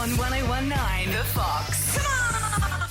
on 1019 The Fox. Come on!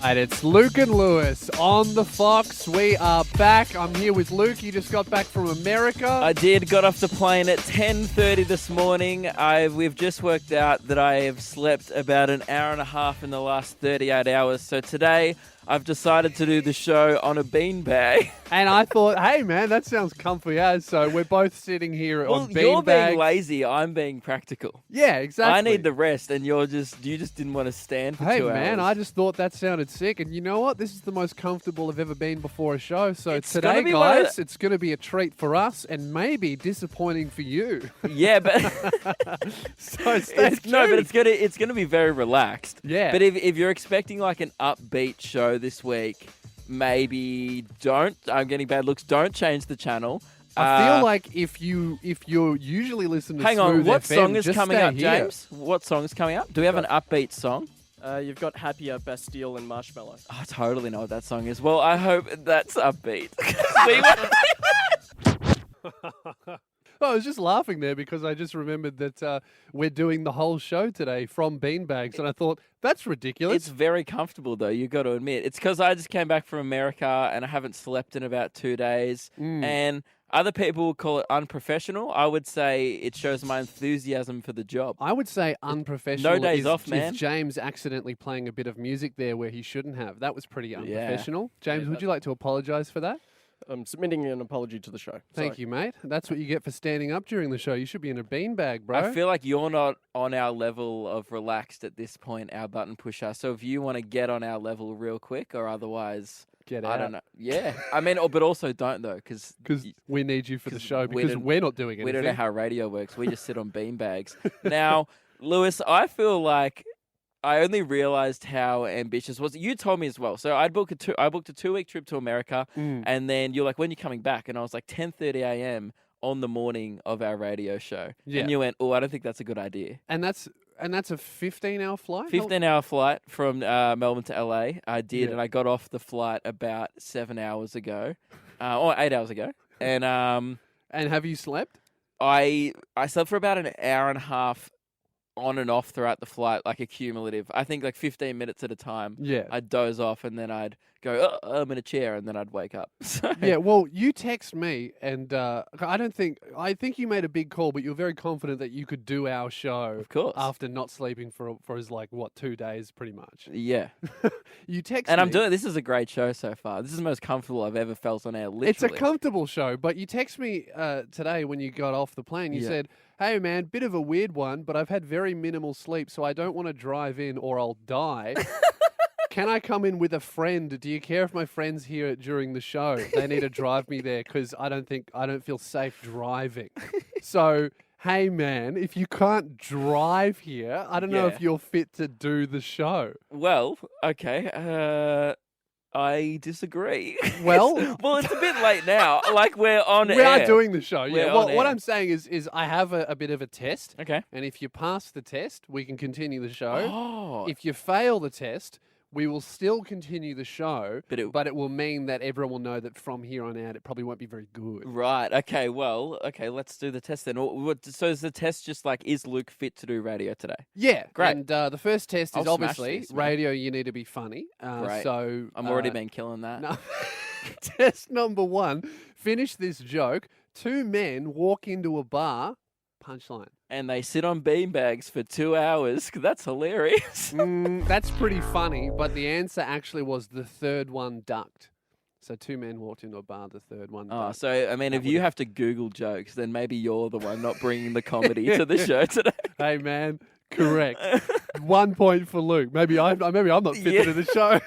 And it's Luke and Lewis on the Fox. We are back. I'm here with Luke. You just got back from America. I did. Got off the plane at 10:30 this morning. We've just worked out that I have slept about an hour and a half in the last 38 hours. So today I've decided to do the show on a beanbag. And I thought, hey, man, that sounds comfy as. So we're both sitting here on beanbags. You're being lazy. I'm being practical. Yeah, exactly. I need the rest, and you just didn't want to stand for 2 hours. Hey, man, I just thought that sounded sick. And you know what? This is the most comfortable I've ever been before a show. So today, guys, it's going to be a treat for us and maybe disappointing for you. Yeah, but so stay tuned. No, but it's gonna be very relaxed. Yeah. But if you're expecting like an upbeat show this week, maybe don't. I'm getting bad looks. Don't change the channel. I feel like if you usually listen to hang on, Smooth what FM, song is just coming stay up, here. James? What song is coming up? Do we have an upbeat song? You've got Happier, Bastille, and Marshmallow. I totally know what that song is. Well, I hope that's upbeat. I was just laughing there because I just remembered that we're doing the whole show today from Beanbags, and I thought, that's ridiculous. It's very comfortable, though, you got to admit. It's because I just came back from America and I haven't slept in about 2 days. And other people would call it unprofessional. I would say it shows my enthusiasm for the job. I would say unprofessional. No days off, man. Is James accidentally playing a bit of music there where he shouldn't have. That was pretty unprofessional. James, would you like to apologise for that? I'm submitting an apology to the show. Thank you, mate. That's what you get for standing up during the show. You should be in a beanbag, bro. I feel like you're not on our level of relaxed at this point, our button pusher. So if you want to get on our level real quick or otherwise... Get out. I don't know. Yeah. I mean, but also don't, though, because we need you for the show because we're not doing anything. We don't know how radio works. We just sit on beanbags. Now, Lewis, I feel like I only realized how ambitious was. You told me as well. So I booked a 2-week trip to America, and then you're like, when are you coming back? And I was like, 10:30 a.m. on the morning of our radio show. Yeah. And you went, oh, I don't think that's a good idea. And that's a 15-hour flight? 15-hour flight from Melbourne to LA. I did, and I got off the flight about 7 hours ago, or 8 hours ago. And have you slept? I slept for about an hour and a half on and off throughout the flight, like a cumulative. I think like 15 minutes at a time. Yeah. I'd doze off and then I'd go, oh, I'm in a chair, and then I'd wake up. So. Yeah, well, you text me, and I think you made a big call, but you were very confident that you could do our show. Of course. After not sleeping for his 2 days, pretty much. Yeah. You text and me. I'm doing. This is a great show so far. This is the most comfortable I've ever felt on air. Literally. It's a comfortable show, but you text me today when you got off the plane. You said, hey, man, bit of a weird one, but I've had very minimal sleep, so I don't want to drive in or I'll die. Can I come in with a friend? Do you care if my friend's here during the show? They need to drive me there because I don't feel safe driving. So, hey, man, if you can't drive here, I don't know if you're fit to do the show. Well, okay. I disagree. Well, it's a bit late now. Like we're on we air. are doing the show. We're Yeah. on Well, what air. I'm saying is I have a bit of a test. Okay. And if you pass the test, we can continue the show. Oh. If you fail the test, we will still continue the show, but it will mean that everyone will know that from here on out, it probably won't be very good. Right. Okay. Well, okay. Let's do the test then. So is the test just like, is Luke fit to do radio today? Yeah. Great. And the first test is I'll obviously smash this, radio. You need to be funny. Great. So I'm already been killing that. No. Test number 1. Finish this joke. 2 men walk into a bar. Punchline. And they sit on beanbags for 2 hours. That's hilarious. That's pretty funny, but the answer actually was the third one ducked. So 2 men walked into a bar, the third one ducked. Oh, so, I mean, if you have to Google jokes, then maybe you're the one not bringing the comedy to the show today. Hey, man, correct. 1 point for Luke. Maybe I'm not fit to do the show.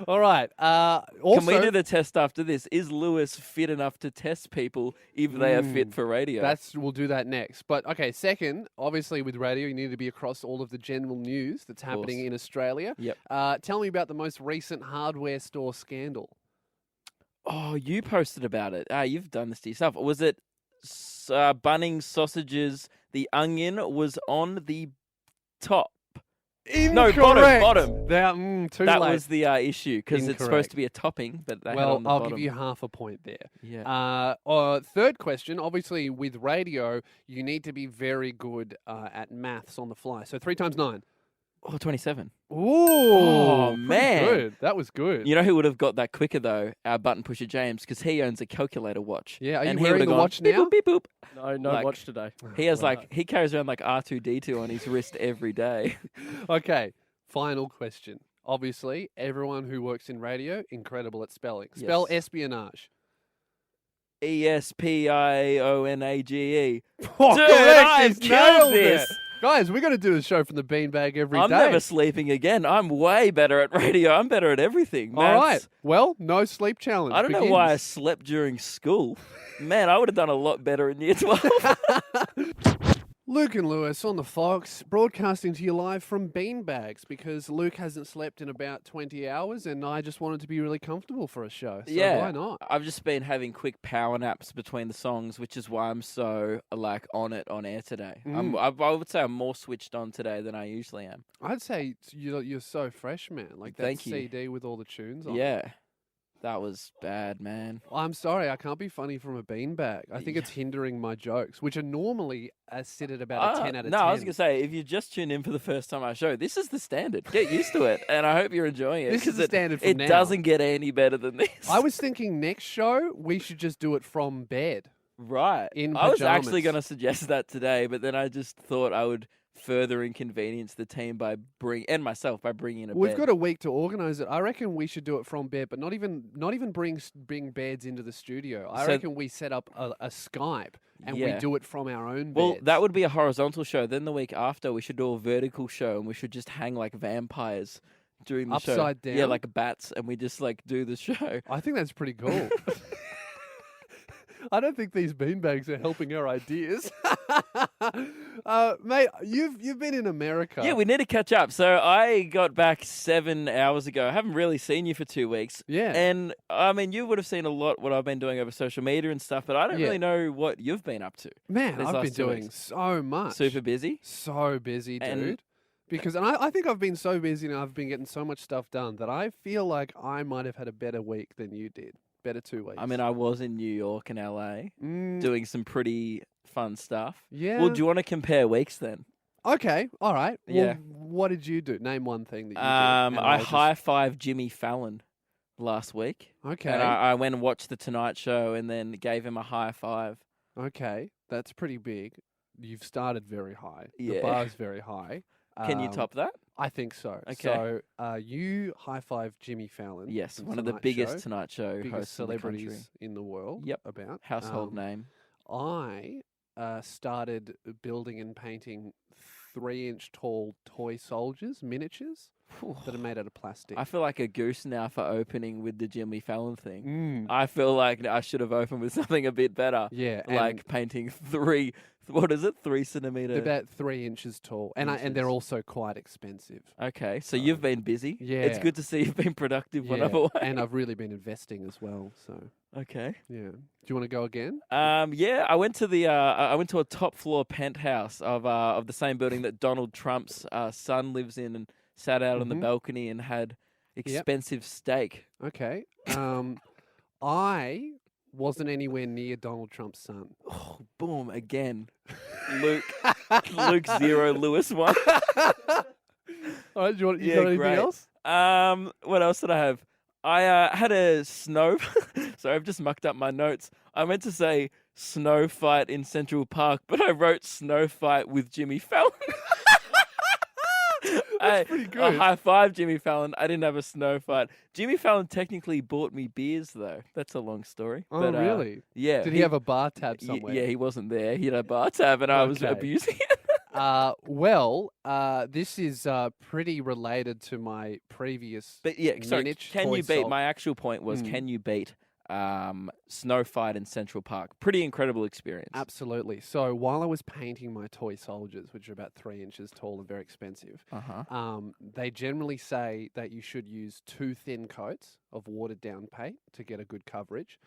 All right. Also, can we do the test after this? Is Lewis fit enough to test people if they are fit for radio? We'll do that next. But okay, second, obviously with radio, you need to be across all of the general news that's happening in Australia. Yep. Tell me about the most recent hardware store scandal. Oh, you posted about it. You've done this to yourself. Was it Bunnings sausages? The onion was on the top. Incorrect. No, bottom. Too That late. was the issue because it's supposed to be a topping, but they had it Well, on the I'll bottom. give you half a point there. Yeah. Third question. Obviously, with radio, you need to be very good at maths on the fly. So 3 times 9. Oh, 27. Ooh, pretty man. good. That was good. You know who would have got that quicker, though? Our button pusher James, because he owns a calculator watch. Yeah, are and you he wearing would've the gone, watch beep, now? Boop, beep, boop. No Like, watch today. He has he carries around like R2D2 on his wrist every day. Okay, final question. Obviously, everyone who works in radio, incredible at spelling. Spell Yes. espionage. ESPIONAGE. Oh, Dude, correct, I've he's killed nailed it. this. Guys, we're going to do a show from the Beanbag every day. I'm never sleeping again. I'm way better at radio. I'm better at everything. All right. Maths. Well, no sleep challenge. I don't know why I slept during school. Man, I would have done a lot better in year 12. Luke and Lewis on the Fox, broadcasting to you live from Beanbags because Luke hasn't slept in about 20 hours and I just wanted to be really comfortable for a show. So Yeah. why not? I've just been having quick power naps between the songs, which is why I'm so on air today. I would say I'm more switched on today than I usually am. I'd say you're so fresh, man. Like that Thank you. CD with all the tunes on it. Yeah. That was bad, man. I'm sorry, I can't be funny from a beanbag. I think it's hindering my jokes, which are normally sit at about a 10 out of 10. No, I was going to say, if you just tune in for the first time I show, this is the standard. Get used to it, and I hope you're enjoying it. This is the standard from It now. doesn't get any better than this. I was thinking next show, we should just do it from bed. Right. In I was actually pajamas. going to suggest that today, but then I just thought I would further inconvenience the team and myself by bringing in a We've bed. got a week to organise it. I reckon we should do it from bed, but not even bring beds into the studio. I So- reckon we set up a Skype and we Yeah. do it from our own Well, beds. that would be a horizontal show. Then the week after, we should do a vertical show, and we should just hang like vampires during the show. Upside Yeah, down? like bats, and we just like do the show. I think that's pretty cool. I don't think these beanbags are helping our ideas. Mate, you've been in America. Yeah, we need to catch up. So I got back 7 hours ago. I haven't really seen you for 2 weeks. Yeah. And I mean, you would have seen a lot what I've been doing over social media and stuff, but I don't Yeah. really know what you've been up to. Man, these I've last been 2 doing weeks. so much. Super busy. So busy, dude. And- Because I think I've been so busy and I've been getting so much stuff done that I feel like I might have had a better week than you did. Better 2 weeks. I mean, I was in New York and LA Mm, doing some pretty fun stuff. yeah. Well, do you want to compare weeks then? Okay, all right. Well, Yeah. what did you do? Name one thing that you did. and I I'll just- high-fived Jimmy Fallon last week. Okay. And I went and watched The Tonight Show and then gave him a high five. Okay, that's pretty big. You've started very high. The Yeah. bar's very high. Can you Um, top that? I think so. Okay. So you high-five Jimmy Fallon. Yes, from one of the Tonight biggest Show, Tonight Show biggest hosts in the country. celebrities in the world. Yep. About Household name. I started building and painting 3-inch tall toy soldiers, miniatures that are made out of plastic. I feel like a goose now for opening with the Jimmy Fallon thing. Mm. I feel like I should have opened with something a bit better. Yeah, Like painting 3 centimeter. they're about 3 inches tall, and they're Inches. also quite expensive. Okay, so you've been busy. It's yeah. good to see you've been productive when Yeah, I'm away. and I've really been investing as well. So Okay. yeah, do you want to go again? Yeah, I went to I went to a top floor penthouse of the same building that Donald Trump's son lives in, and sat out on the Mhm. balcony and had expensive steak. Okay. I wasn't anywhere near Donald Trump's son. Oh, boom again. Luke 0, Lewis 1. All right, you Yeah, got anything great. else? What else did I have? I had a snow. Sorry, I've just mucked up my notes. I meant to say snow fight in Central Park, but I wrote snow fight with Jimmy Fallon. That's pretty I good. high five Jimmy Fallon. I didn't have a snow fight. Jimmy Fallon technically bought me beers though. That's a long story. Oh, but, really? Yeah. Did he have a bar tab y- somewhere? Yeah, he wasn't there. He had a bar tab, and I was Okay. abusing it. This is pretty related to my previous. But yeah, sorry. Minich Can toy you beat? sol- My actual point was, Mm. can you beat snow fight in Central Park? Pretty incredible experience. Absolutely. So while I was painting my toy soldiers, which are about 3 inches tall and very expensive, they generally say that you should use 2 thin coats of watered down paint to get a good coverage.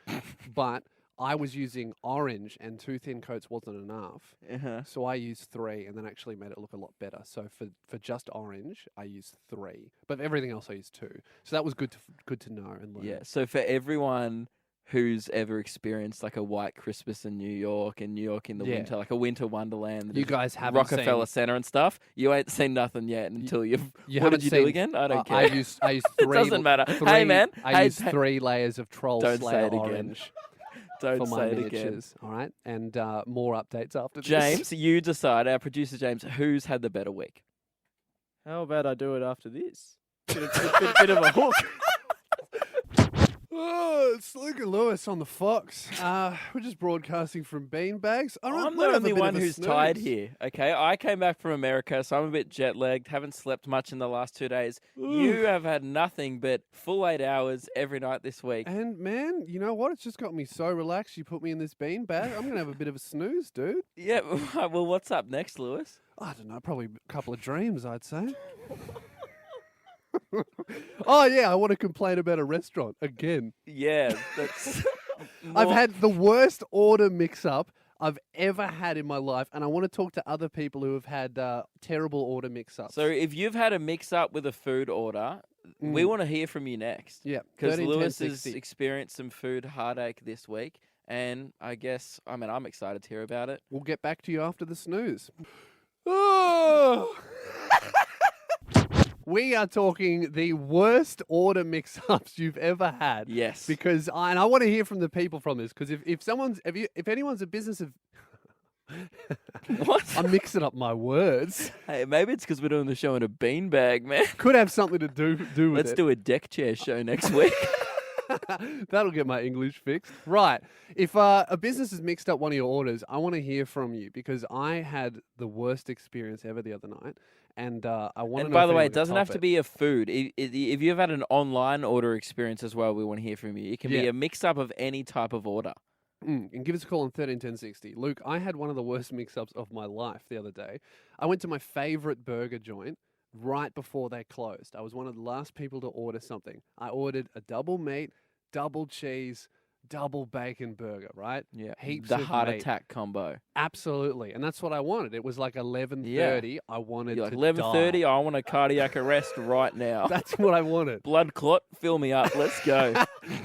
But I was using orange and 2 thin coats wasn't enough. Uh-huh. So I used 3 and then actually made it look a lot better. So for just orange, I used 3. But for everything else, I used 2. So that was good to know and learn. Yeah. So for everyone who's ever experienced like a white Christmas in New York and New York in the Yeah. winter, like a winter wonderland, You guys haven't Rockefeller seen... Center and stuff, you ain't seen nothing yet until you've. You what haven't did you seen, do again? I don't care. I used it 3... doesn't matter. Three, Hey man, I used 3 layers of Troll Don't say Slayer it again. orange Don't for my say it again. miniatures. All right? And more updates after this. James, you decide. Our producer James, who's had the better week? How about I do it after this? Bit of a hook. Oh, it's Luke and Lewis on the Fox. We're just broadcasting from Beanbags. I'm the only one who's tired here. Okay, I came back from America, so I'm a bit jet lagged. Haven't slept much in the last 2 days. You have had nothing but full 8 hours every night this week. And man, you know what? It's just got me so relaxed. You put me in this beanbag. I'm gonna have a bit of a snooze, dude. Yeah. Well, what's up next, Lewis? I don't know. Probably a couple of dreams, I'd say. Oh yeah, I want to complain about a restaurant again. Yeah, that's. I've had the worst order mix-up I've ever had in my life, and I want to talk to other people who have had terrible order mix-ups. So if you've had a mix-up with a food order, we want to hear from you next. Yeah, Because 13, Lewis 10, has 60. experienced some food heartache this week, and I guess, I'm excited to hear about it. We'll get back to you after the snooze. Oh. We are talking the worst order mix-ups you've ever had. Yes. Because I want to hear from the people from this. Because if anyone's a business of, What? I'm mixing up my words. Hey, maybe it's because we're doing the show in a beanbag, man. Could have something to do with Let's it. do a deck chair show next week. That'll get my English fixed. Right. If a business has mixed up one of your orders, I want to hear from you because I had the worst experience ever the other night. And I want to And know by if the way, anyone it can doesn't top have to be a food. If you've had an online order experience as well, we want to hear from you. It can be Yeah. a mix-up of any type of order. And give us a call on 131060. Luke, I had one of the worst mix-ups of my life the other day. I went to my favorite burger joint right before they closed. I was one of the last people to order something. I ordered a double meat, double cheese, double bacon burger, right? Yeah, Heaps the of heart meat. attack combo. Absolutely. And that's what I wanted. It was like 11:30. I wanted You're like to 11:30. die. I want a cardiac arrest right now. That's what I wanted. Blood clot, fill me up. Let's go.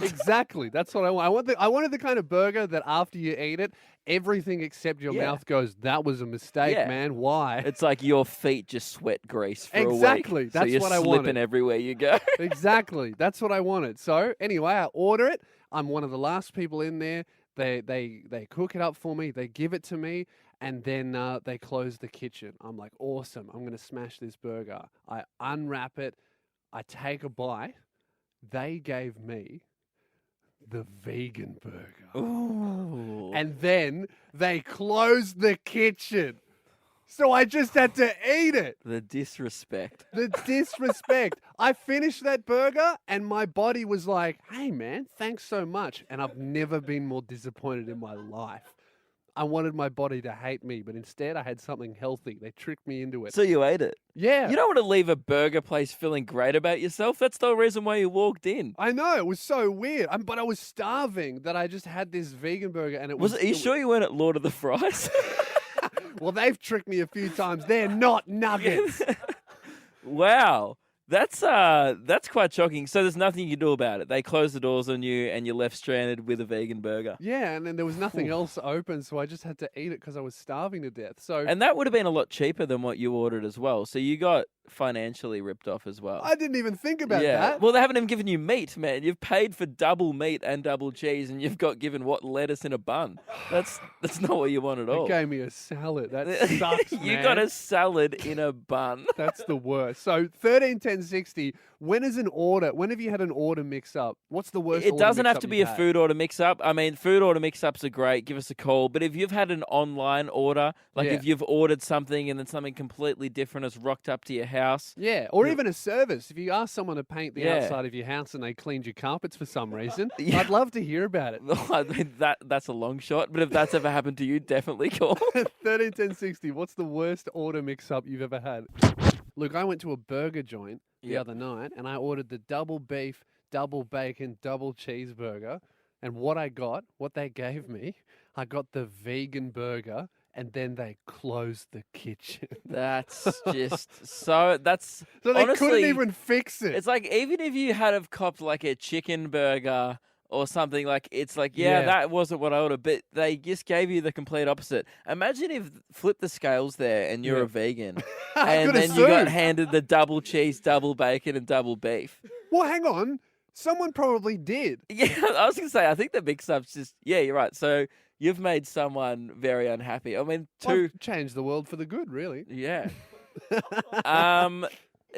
Exactly. That's what I want. I wanted the kind of burger that after you eat it, everything except your Yeah. mouth goes, that was a mistake, Yeah. man. Why? It's like your feet just sweat grease for a week. Exactly. So That's you're what I slipping wanted. everywhere you go. Exactly. That's what I wanted. So anyway, I order it. I'm one of the last people in there. They cook it up for me. They give it to me. And then they close the kitchen. I'm like, awesome. I'm going to smash this burger. I unwrap it. I take a bite. They gave me the vegan burger. Ooh. And then they closed the kitchen. So I just had to eat it. The disrespect. The disrespect. I finished that burger and my body was like, hey, man, thanks so much. And I've never been more disappointed in my life. I wanted my body to hate me, but instead I had something healthy. They tricked me into it. So you ate it. Yeah. You don't want to leave a burger place feeling great about yourself. That's the reason why you walked in. I know. It was so weird. But I was starving that I just had this vegan burger and it was... Are you sure you weren't at Lord of the Fries? Well, they've tricked me a few times. They're not nuggets. Wow. That's quite shocking. So there's nothing you can do about it. They closed the doors on you and you're left stranded with a vegan burger. Yeah, and then there was nothing else open, so I just had to eat it because I was starving to death. So And that would have been a lot cheaper than what you ordered as well. So you got financially ripped off as well. I didn't even think about that. Well, they haven't even given you meat, man. You've paid for double meat and double cheese, and you've got given lettuce in a bun. That's not what you want at all. It gave me a salad. That sucks, You man. got a salad in a bun. That's the worst. So 131060. When have you had an order mix up? What's the worst? It order doesn't have mix-up to be you've a had? food order mix-up. I mean, food order mix-ups are great. Give us a call. But if you've had an online order, like Yeah. if you've ordered something and then something completely different has rocked up to your house. Yeah, or even a service. If you ask someone to paint the Yeah. outside of your house and they cleaned your carpets for some reason, Yeah. I'd love to hear about it. I mean, that's a long shot. But if that's ever happened to you, definitely call. 131060. What's the worst order mix-up you've ever had? Look, I went to a burger joint the Yep. other night and I ordered the double beef, double bacon, double cheeseburger. And what they gave me, I got the vegan burger, and then they closed the kitchen. That's just so. That's So they honestly, couldn't even fix it. It's like even if you had have copped like a chicken burger or something, like it's like Yeah. that wasn't what I ordered, but they just gave you the complete opposite. Imagine if flip the scales there and you're Yeah. a vegan, I and coulda then you got sued. handed the double cheese, double bacon, and double beef. Well, hang on. Someone probably did. Yeah, I was gonna say I think the mix-up's just you're right. So you've made someone very unhappy. I mean, I've changed the world for the good, really. yeah.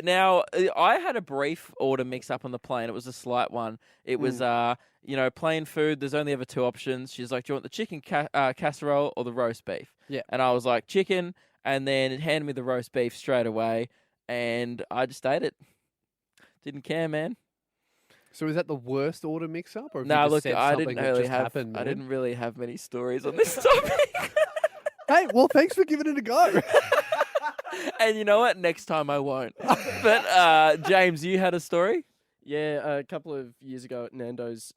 Now I had a brief order mix up on the plane. It was a slight one. It was plain food. There's only ever two options. She's like, "Do you want the chicken casserole or the roast beef?" Yeah. And I was like, "Chicken," and then it handed me the roast beef straight away, and I just ate it. Didn't care, man. So is that the worst order mix-up, or have No, you just look, said I something didn't that really just have. happened, I man? didn't really have many stories on this topic. Hey, well, thanks for giving it a go. And you know what? Next time I won't. But James, you had a story? Yeah, a couple of years ago at Nando's,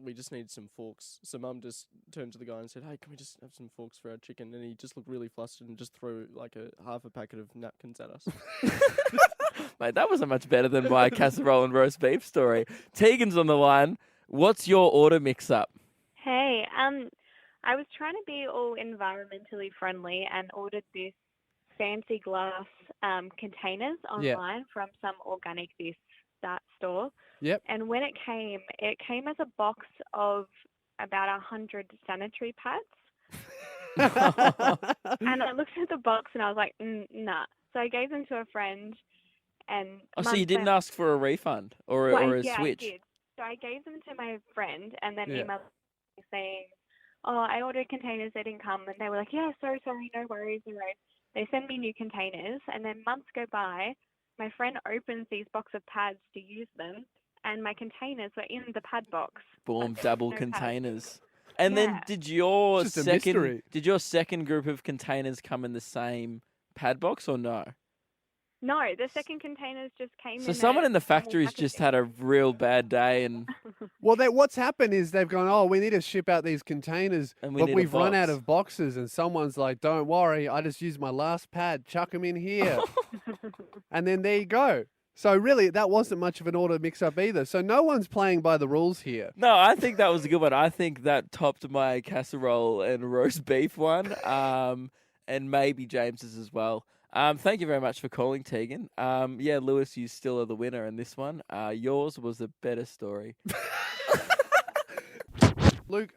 we just needed some forks. So Mum just turned to the guy and said, "Hey, can we just have some forks for our chicken?" And he just looked really flustered and just threw like half a packet of napkins at us. Mate, that wasn't much better than my casserole and roast beef story. Tegan's on the line. What's your order mix-up? Hey, I was trying to be all environmentally friendly and ordered this fancy glass containers online from some organic that store. Yep. And when it came as a box of about 100 sanitary pads. And I looked at the box and I was like, nah. So I gave them to a friend. And So you didn't ask for a refund or a switch? I did. So I gave them to my friend and then Yeah. emailed me saying, "Oh, I ordered containers, they didn't come." And they were like, "Yeah, so sorry, no worries, no worries." They send me new containers, and then months go by. My friend opens these box of pads to use them, and my containers were in the pad box. Boom, But double no pads. containers. And then Yeah. did your It's just a mystery. second group of containers come in the same pad box or no? No, the second containers just came in. So someone in the normal factory's just packaging. had a real bad day and Well, what's happened is they've gone, "Oh, we need to ship out these containers, And we but need a we've run out box." of boxes." And someone's like, "Don't worry, I just used my last pad. Chuck them in here." And then there you go. So really, that wasn't much of an order mix-up either. So no one's playing by the rules here. No, I think that was a good one. I think that topped my casserole and roast beef one, and maybe James's as well. Thank you very much for calling, Tegan. Yeah, Lewis, you still are the winner in this one. Yours was a better story. Luke,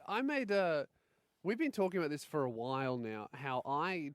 we've been talking about this for a while now, how I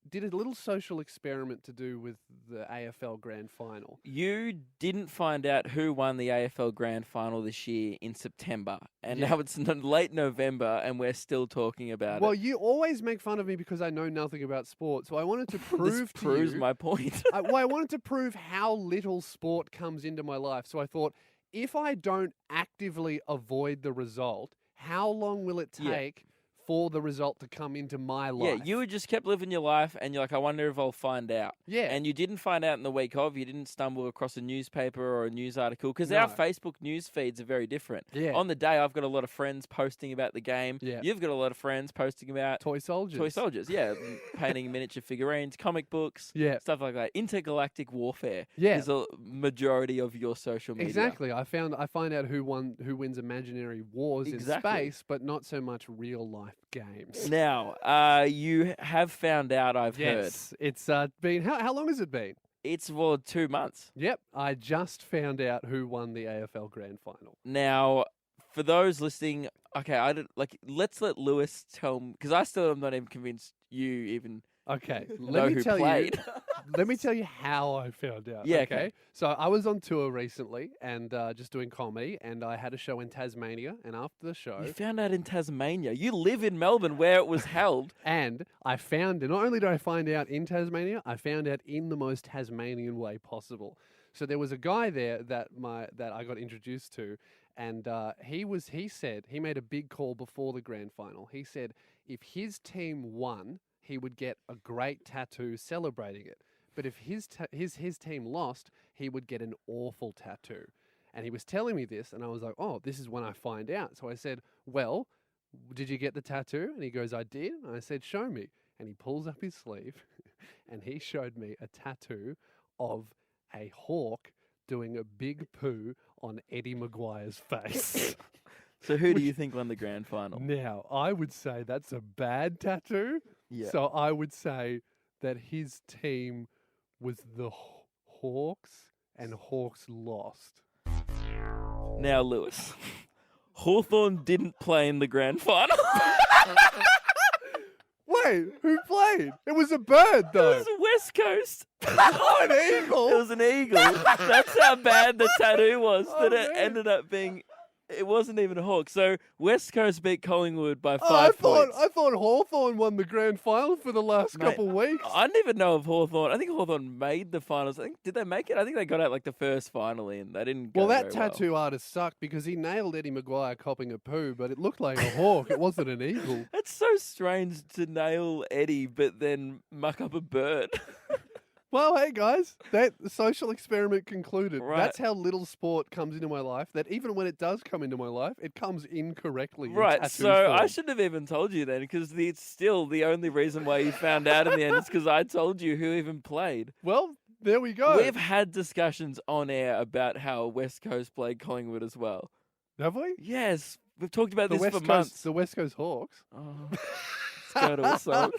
did a little social experiment to do with the AFL Grand Final. You didn't find out who won the AFL Grand Final this year in September, and Yeah. now it's late November, and we're still talking about Well, it. you always make fun of me because I know nothing about sport, so I wanted to This prove to proves you. my point. I wanted to prove how little sport comes into my life. So I thought, if I don't actively avoid the result, how long will it Yeah. take for the result to come into my Yeah, life? you just kept living your life, and you're like, I wonder if I'll find out. Yeah. And you didn't find out in the week of. You didn't stumble across a newspaper or a news article because No. our Facebook news feeds are very different. Yeah. On the day, I've got a lot of friends posting about the game. Yeah. You've got a lot of friends posting about Toy soldiers. toy soldiers. Yeah, painting miniature figurines, comic books, Yeah. stuff like that. Intergalactic warfare Yeah. is a majority of your social media. Exactly. I find out who wins imaginary wars Exactly. in space, but not so much real life games. Now, you have found out, I've heard. Yes. It's been how long has it been? It's 2 months. Yep. I just found out who won the AFL Grand Final. Now, for those listening, okay, let's let Lewis tell me, because I still am not even convinced you even Okay. know Let me who tell played. you. Let me tell you how I found out. Yeah, Okay. okay. So I was on tour recently and just doing comedy, and I had a show in Tasmania. And after the show, You found out in Tasmania. You live in Melbourne where it was held. and I found, not only did I find out in Tasmania, I found out in the most Tasmanian way possible. So there was a guy there that I got introduced to, and he said he made a big call before the grand final. He said if his team won, he would get a great tattoo celebrating it. But if his team lost, he would get an awful tattoo. And he was telling me this, and I was like, oh, this is when I find out. So I said, well, did you get the tattoo? And he goes, I did. And I said, show me. And he pulls up his sleeve, and he showed me a tattoo of a hawk doing a big poo on Eddie Maguire's face. So who do you think won the grand final? Now, I would say that's a bad tattoo. Yeah. So I would say that his team was the Hawks, and Hawks lost. Now, Lewis, Hawthorn didn't play in the grand final. Wait, who played? It was a bird, It though. was West Coast. Oh, an eagle. It was an eagle. That's how bad the tattoo was Oh, that it man. ended up being. It wasn't even a hawk. So West Coast beat Collingwood by 5 I points. thought Hawthorn won the grand final for the last Mate, couple weeks. I didn't even know if Hawthorn. I think Hawthorn made the finals. Did they make it? I think they got out like the first final in. They didn't go Well, that very tattoo artist sucked because he nailed Eddie Maguire copping a poo, but it looked like a hawk. It wasn't an eagle. It's so strange to nail Eddie, but then muck up a bird. Well, hey guys, that social experiment concluded. Right. That's how little sport comes into my life. That even when it does come into my life, it comes incorrectly. in Right, tattoo so I form. shouldn't have even told you then, because it's still the only reason why you found out in the end is because I told you who even played. Well, there we go. We've had discussions on air about how West Coast played Collingwood as well. Have we? Yes, we've talked about The this West for Coast, months. the West Coast Hawks. Oh, let's go to a song.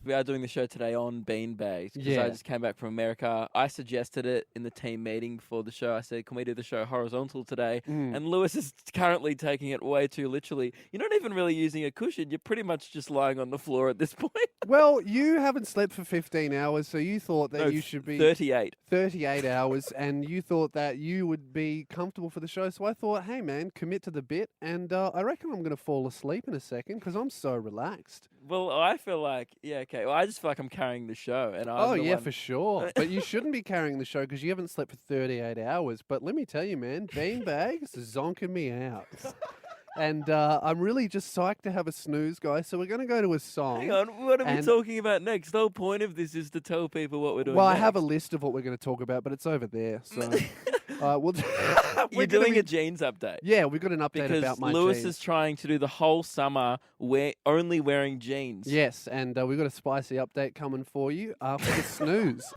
We are doing the show today on Beanbags because Yeah. I just came back from America. I suggested it in the team meeting for the show. I said, can we do the show horizontal today? Mm. And Lewis is currently taking it way too literally. You're not even really using a cushion. You're pretty much just lying on the floor at this point. Well, you haven't slept for 15 hours, so you thought that No, you should be 38. 38 hours, and you thought that you would be comfortable for the show. So I thought, hey, man, commit to the bit, and I reckon I'm going to fall asleep in a second because I'm so relaxed. Well, I feel like, yeah, okay. Well, I just feel like I'm carrying the show. And I'm Oh, the yeah, one... for sure. But you shouldn't be carrying the show because you haven't slept for 38 hours. But let me tell you, man, Beanbags is zonking me out. And I'm really just psyched to have a snooze, guys. So we're going to go to a song. Hang on, what are we And- talking about next? The whole point of this is to tell people what we're doing Well, I next. have a list of what we're going to talk about, but it's over there. So we'll You're doing a jeans update. Yeah, we've got an update Because about my Lewis jeans. is trying to do the whole summer only wearing jeans. Yes, and we've got a spicy update coming for you after the snooze.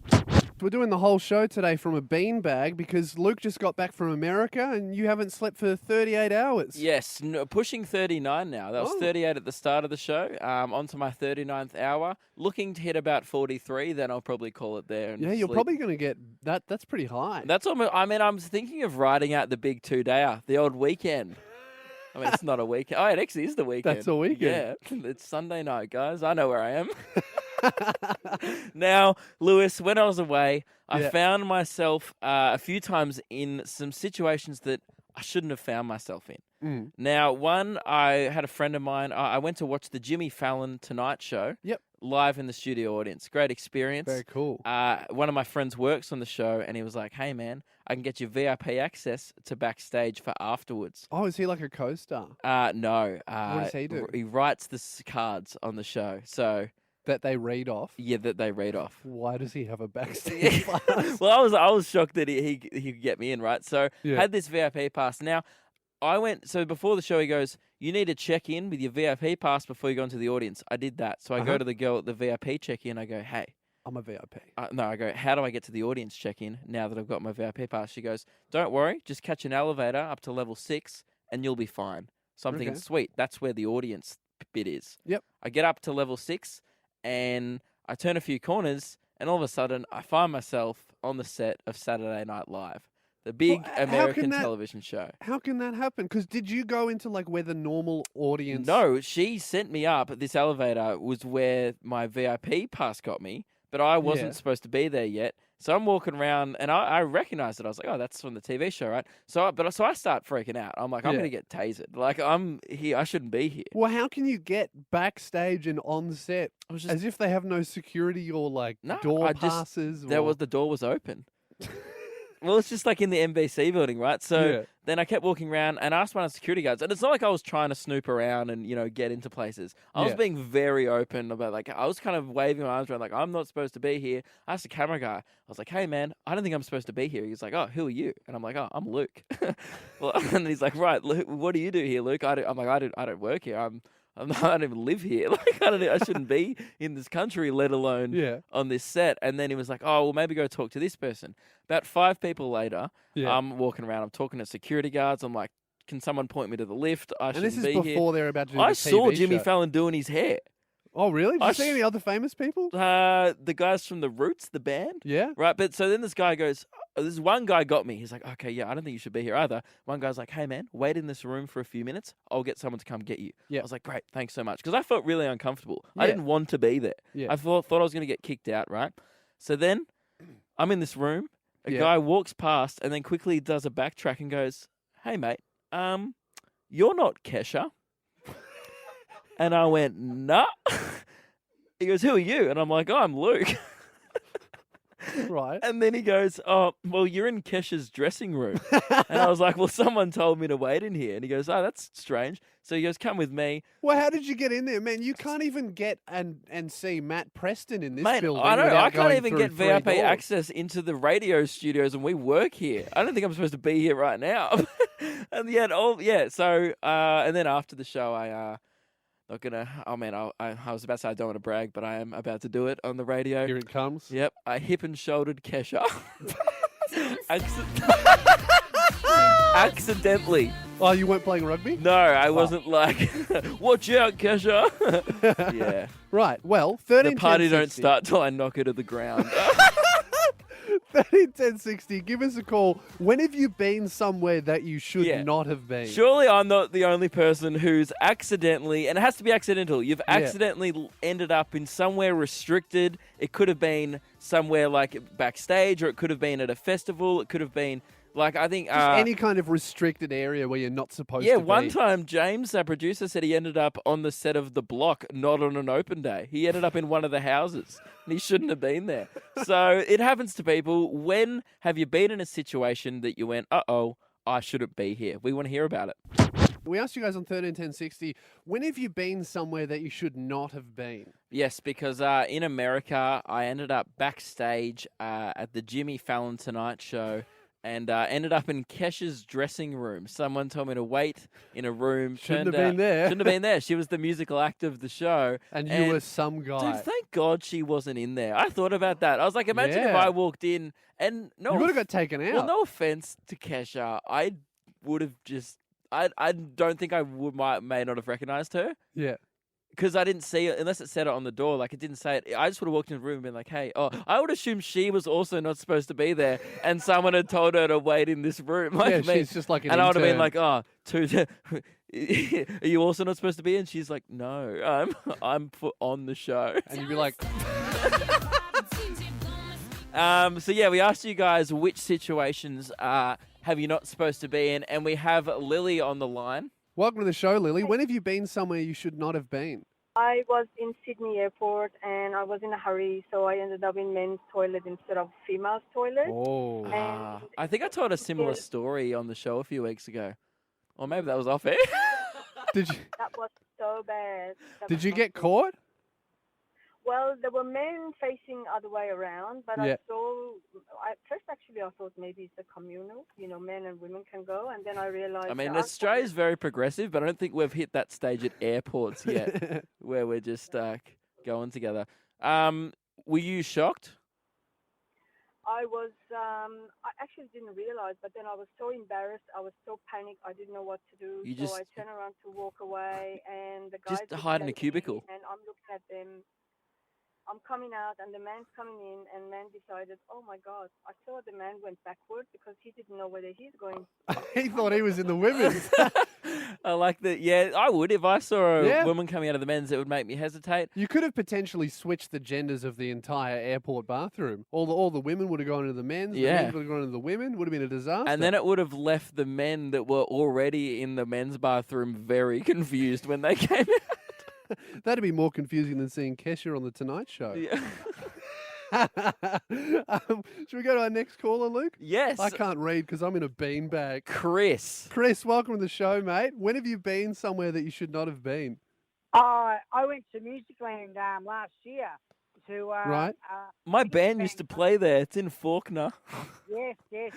We're doing the whole show today from a beanbag because Luke just got back from America and you haven't slept for 38 hours. Yes, pushing 39 now. That was Oh. 38 at the start of the show. On to my 39th hour. Looking to hit about 43, then I'll probably call it there. And Yeah, you're sleep. probably going to get that. That's pretty high. That's almost, I mean, I'm thinking of riding out the big 2-dayer, the old weekend. I mean, it's not a weekend. Oh, it actually is the weekend. That's a weekend. Yeah, it's Sunday night, guys. I know where I am. Now, Lewis, when I was away, I Yeah. found myself a few times in some situations that I shouldn't have found myself in. Mm. Now, one, I had a friend of mine. I went to watch the Jimmy Fallon Tonight Show. Yep. Live in the studio audience. Great experience. Very cool. One of my friends works on the show, and he was like, "Hey, man, I can get you VIP access to backstage for afterwards." Oh, is he like a co-star No. What does he do? He writes the cards on the show. So, that they read off? yeah, that they read off. Why does he have a backstage pass? Well, I was shocked that he could get me in, right? So, Yeah. had this VIP pass. Now, so before the show, he goes, "You need to check in with your VIP pass before you go into the audience." I did that. So I go Uh-huh. to the girl at the VIP check-in. I go, "Hey." I'm a VIP. No, I go, "How do I get to the audience check-in now that I've got my VIP pass?" She goes, "Don't worry, just catch an elevator up to level 6 and you'll be fine." So I'm thinking, Okay. sweet, that's where the audience bit is. Yep. I get up to level 6 and I turn a few corners and all of a sudden I find myself on the set of Saturday Night Live, the big Well, how can American that- television show. How can that happen? Because did you go into like where the normal audience... No, she sent me up. This elevator was where my VIP pass got me, but I wasn't Yeah. supposed to be there yet. So I'm walking around, and I recognized it. I was like, "Oh, that's from the TV show, right?" So I start freaking out. I'm like, "I'm Yeah. gonna get tasered. Like I'm here. I shouldn't be here." Well, how can you get backstage and on set I was just as if they have no security or like No, door I just- passes? the or... door was open. Well, it's just like in the NBC building, right? So Yeah. then I kept walking around and asked one of the security guards. And it's not like I was trying to snoop around and, get into places. I was Yeah. being very open about, I was kind of waving my arms around, I'm not supposed to be here. I asked the camera guy, I was like, hey, man, I don't think I'm supposed to be here. He's like, oh, who are you? And I'm like, oh, I'm Luke. Well, and he's like, right, Luke, what do you do here, Luke? I'm like, I don't work here. I don't even live here. I shouldn't be in this country, let alone on this set. And then he was like, oh, well, maybe go talk to this person. About 5 people later, I'm walking around. I'm talking to security guards. I'm like, can someone point me to the lift? I And shouldn't this is be here. before they're about to do I the saw TV Jimmy show. Fallon doing his hair. Oh, really? Did I you see sh- any other famous people? The guys from the Roots, the band. Yeah. Right, but so then this guy goes, this one guy got me. He's like, okay, yeah, I don't think you should be here either. One guy's like, hey, man, wait in this room for a few minutes. I'll get someone to come get you. Yeah. I was like, great, thanks so much. Because I felt really uncomfortable. I Yeah. didn't want to be there. Yeah. I thought I was going to get kicked out, right? So then I'm in this room. A Yeah. guy walks past and then quickly does a backtrack and goes, hey, mate, you're not Kesha. And I went, nah. He goes, who are you? And I'm like, oh, I'm Luke. Right. And then he goes, oh, well, you're in Kesha's dressing room. And I was like, well, someone told me to wait in here. And he goes, oh, that's strange. So he goes, come with me. Well, how did you get in there, man? You can't even get and see Matt Preston in this Mate, building. I know. without I can't going even through get 3 VIP doors. access into the radio studios, and we work here. I don't think I'm supposed to be here right now. And yet, So, and then after the show, not gonna. Oh man, I was about to say I don't want to brag, but I am about to do it on the radio. Here it comes. Yep, I hip and shouldered Kesha. Accidentally. Oh, you weren't playing rugby? No, I wasn't like, watch out, Kesha. Yeah. Right. Well, 13 The party 10, don't 60. start till I knock it to the ground. 13 10 60. Give us a call. When have you been somewhere that you should Yeah. not have been? Surely I'm not the only person who's accidentally, and it has to be accidental, you've accidentally ended up in somewhere restricted. It could have been somewhere like backstage, or it could have been at a festival. It could have been, like, I think... Just any kind of restricted area where you're not supposed to yeah, be. one time James, our producer, said he ended up on the set of The Block, not on an open day. He ended up in one of the houses, and he shouldn't have been there. So it happens to people. When have you been in a situation that you went, uh-oh, I shouldn't be here? We want to hear about it. We asked you guys on 13 10 60, when have you been somewhere that you should not have been? Yes, because in America, I ended up backstage at the Jimmy Fallon Tonight show. And ended up in Kesha's dressing room. Someone told me to wait in a room. Shouldn't Turned have been out- there. Shouldn't have been there. She was the musical act of the show. And you were some guy. Dude, thank God she wasn't in there. I thought about that. I was like, imagine if Yeah. I walked in and you would have got taken out. well, no offense to Kesha, I would have just. I don't think I may not have recognized her. Yeah. Because I didn't see it, unless it said it on the door, like it didn't say it. I just would have walked in the room and been like, hey, I would assume she was also not supposed to be there and someone had told her to wait in this room. Like Yeah, me. she's just like an And I would have been intern. like, are you also not supposed to be? And she's like, no, I'm put on the show. And you'd be like, So yeah, we asked you guys which situations have you not supposed to be in, and we have Lily on the line. welcome to the show, Lily. When have you been somewhere you should not have been? I was in Sydney airport and I was in a hurry, so I ended up in men's toilet instead of female's toilet. Oh. And I think I told a similar story on the show a few weeks ago, or maybe that was off air. Did you that was so bad. did you get caught? Well, there were men facing other way around, but Yeah. I saw. First, actually, I thought maybe it's a communal. Men and women can go, and then I realized. I mean, that Australia's very progressive, but I don't think we've hit that stage at airports yet, where we're just going together. Were you shocked? I was. I actually didn't realize, but then I was so embarrassed. I was so panicked. I didn't know what to do. You so just- I turned around to walk away, and the guys Just looked hide in a at me, cubicle. And I'm looking at them. I'm coming out, and the man's coming in, and man decided, oh my God! I saw the man went backward because he didn't know whether he's going. He thought he was in the women's. I like that. Yeah, I would. If I saw a Yeah. woman coming out of the men's, it would make me hesitate. You could have potentially switched the genders of the entire airport bathroom. All the women would have gone into the men's. Yeah. The men would have gone into the women. Would have been a disaster. And then it would have left the men that were already in the men's bathroom very confused when they came out. That'd be more confusing than seeing Kesha on the Tonight Show. Yeah. Should we go to our next caller, Luke? Yes. I can't read because I'm in a beanbag. Chris. Chris, welcome to the show, mate. When have you been somewhere that you should not have been? I went to Musicland last year to Right. My band used to play there. It's in Faulkner. Yes.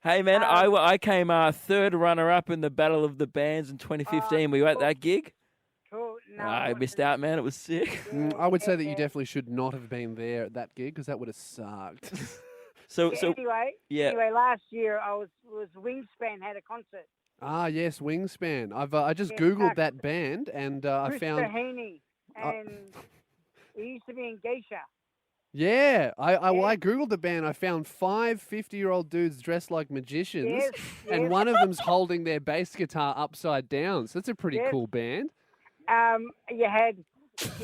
Hey, man, I came third runner-up in the Battle of the Bands in 2015. Were you at that gig? Cool. No, I missed out, man. It was sick. I would say that you definitely should not have been there at that gig because that would have sucked. So Anyway, last year I was Wingspan had a concert. Ah, yes, Wingspan. I just Yeah, Googled that band and I Chris found... Heaney, and he used to be in Geisha. Yeah, I Googled the band. I found 5 50-year-old dudes dressed like magicians, Yes, and yes. one of them's holding their bass guitar upside down. So that's a pretty Yes. cool band. You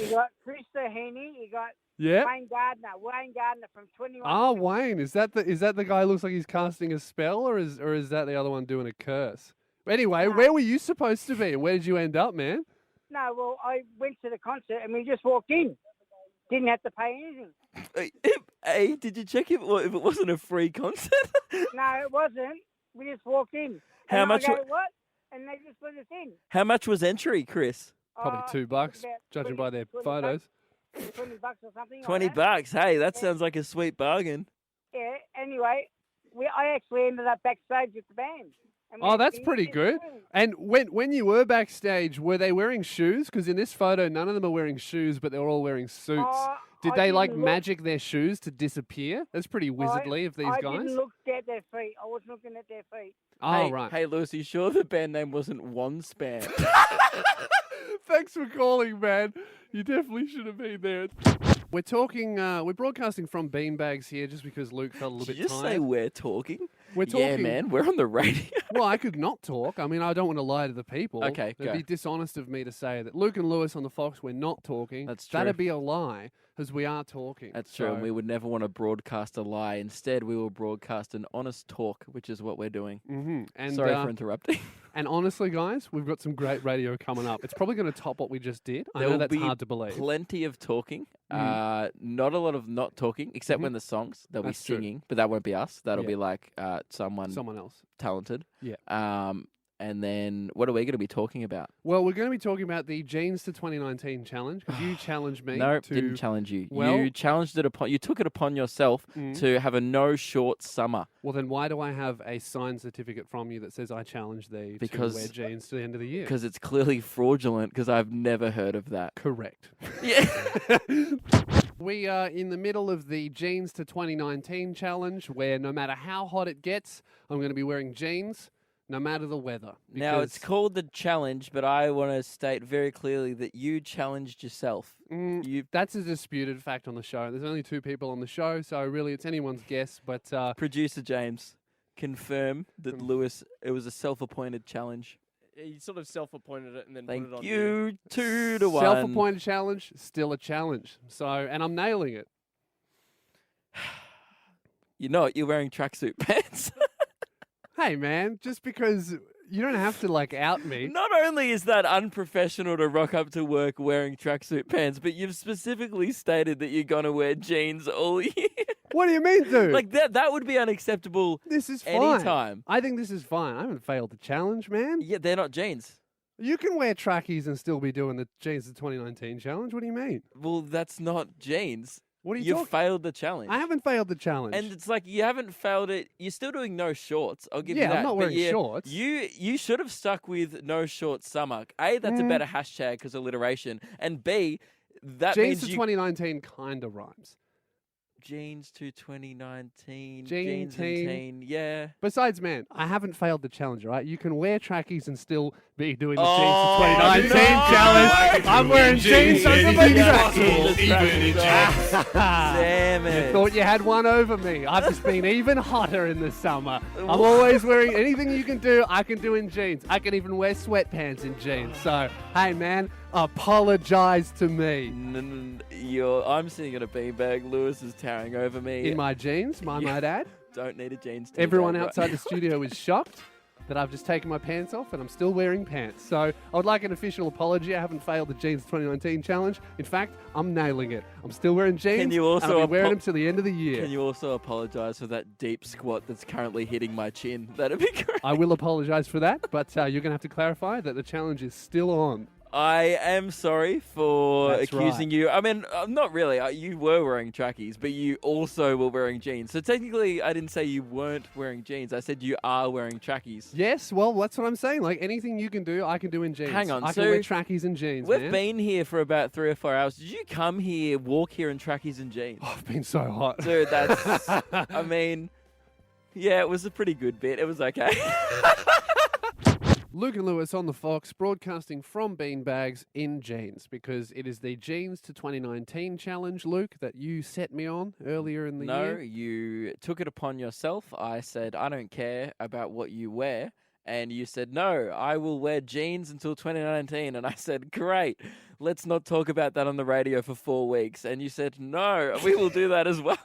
got Chris Heaney, you got Yeah. Wayne Gardner from 21. Ah, Wayne, is that the guy who looks like he's casting a spell, or is that the other one doing a curse? Anyway, where were you supposed to be, and where did you end up, man? No, well, I went to the concert and we just walked in. Didn't have to pay anything. Hey, did you check if it wasn't a free concert? No, it wasn't. We just walked in. How And much I go, wa- what? And they just let us in. How much was entry, Chris? Probably $2, about judging 20 by their 20 photos. $20 or something. 20 like that. bucks. Hey, that sounds like a sweet bargain. Yeah. Anyway, I actually ended up backstage with the band. And we Oh, that's actually pretty did good. the thing. And when you were backstage, were they wearing shoes? Because in this photo, none of them are wearing shoes, but they're all wearing suits. Did I they like didn't look- magic their shoes to disappear? That's pretty wizardly of these I guys. didn't look at their feet. I was looking at their feet. Oh, hey, right. Hey, Lewis, you sure the band name wasn't One Span? Thanks for calling, man. You definitely should have been there. We're talking, we're broadcasting from Beanbags here just because Luke felt a little Did bit you just tired. say we're talking? We're talking. Yeah, man, we're on the radio. Well, I could not talk. I mean, I don't want to lie to the people. Okay, It'd go. be dishonest of me to say that Luke and Lewis on the Fox, we're not talking. That's true. That'd be a lie, as we are talking. That's true, and So- we would never want to broadcast a lie. Instead, we will broadcast an honest talk, which is what we're doing. Mhm. And, Sorry for interrupting. and honestly, guys, we've got some great radio coming up. It's probably going to top what we just did. I There know will that's be hard to believe. Plenty of talking. Not a lot of not talking, except when the songs they'll That's be true. singing, but that won't be us. That'll Yeah. be like someone Someone else. talented. Yeah. And then what are we going to be talking about? Well, we're going to be talking about the Jeans to 2019 challenge because you challenged me. No, to... didn't challenge you. Well- You challenged it upon. You took it upon yourself to have a no short summer. Well, then why do I have a signed certificate from you that says I challenged thee Because- to wear jeans to the end of the year? Because it's clearly fraudulent. Because I've never heard of that. Correct. Yeah. We are in the middle of the Jeans to 2019 challenge where no matter how hot it gets, I'm going to be wearing jeans no matter the weather. Now it's because- called the challenge, but I want to state very clearly that you challenged yourself. You That's a disputed fact on the show. There's only 2 people on the show, so really it's anyone's guess. But producer James confirm that Lewis. It was a self-appointed challenge. He sort of self-appointed it and then Thank put it on you. 2-1. self-appointed challenge, still a challenge. So, and I'm nailing it. You know what? You're wearing tracksuit pants. Hey, man, just because you don't have to like out me. Not only is that unprofessional to rock up to work wearing tracksuit pants, but you've specifically stated that you're gonna wear jeans all year. What do you mean, dude? Like that would be unacceptable. This is fine. anytime. I think this is fine. I haven't failed the challenge, man. Yeah, they're not jeans. You can wear trackies and still be doing the Jeans to 2019 challenge. What do you mean? Well, that's not jeans. What are you You talking? failed the challenge. I haven't failed the challenge. And it's like you haven't failed it. You're still doing no shorts. I'll give you Yeah, that. I'm not but wearing shorts. You should have stuck with no shorts summer. A, that's a better hashtag because alliteration. And B, that Jeans means to you 2019 kind of rhymes. jeans to 2019. Jean Jeans and teen. teen. Yeah. Besides, man, I haven't failed the challenge, right? You can wear trackies and still be doing the Oh, Jeans to 2019 no! challenge. I'm wearing jeans under my trackies. Damn You it. thought you had one over me. I've just been even hotter in the summer. I'm always wearing anything you can do, I can do in jeans. I can even wear sweatpants in jeans. So, hey, man, apologize to me. I'm sitting in a beanbag. Lewis is towering over me. In my jeans, I might add. Don't need a jeans. Everyone teabag right outside now. the studio is shocked. that I've just taken my pants off and I'm still wearing pants. So I would like an official apology. I haven't failed the Jeans 2019 challenge. In fact, I'm nailing it. I'm still wearing jeans. Can you also and I'll be wearing them till the end of the year. Can you also apologise for that deep squat that's currently hitting my chin? That'd be great. I will apologise for that, but you're going to have to clarify that the challenge is still on. I am sorry for That's accusing right. you. I mean, not really. You were wearing trackies, but you also were wearing jeans. So technically, I didn't say you weren't wearing jeans. I said you are wearing trackies. Yes, well, that's what I'm saying. Like, anything you can do, I can do in jeans. Hang on, I so can wear trackies and jeans, We've man. been here for about 3 or 4 hours. Did you come here, walk here in trackies and jeans? Oh, I've been so hot. Dude, that's... I mean, yeah, it was a pretty good bit. It was okay. Luke and Lewis on the Fox, broadcasting from Beanbags in jeans, because it is the Jeans to 2019 challenge, Luke, that you set me on earlier in the No, year. you took it upon yourself. I said, I don't care about what you wear. And you said, no, I will wear jeans until 2019. And I said, great, let's not talk about that on the radio for 4 weeks. And you said, no, we will do that as well.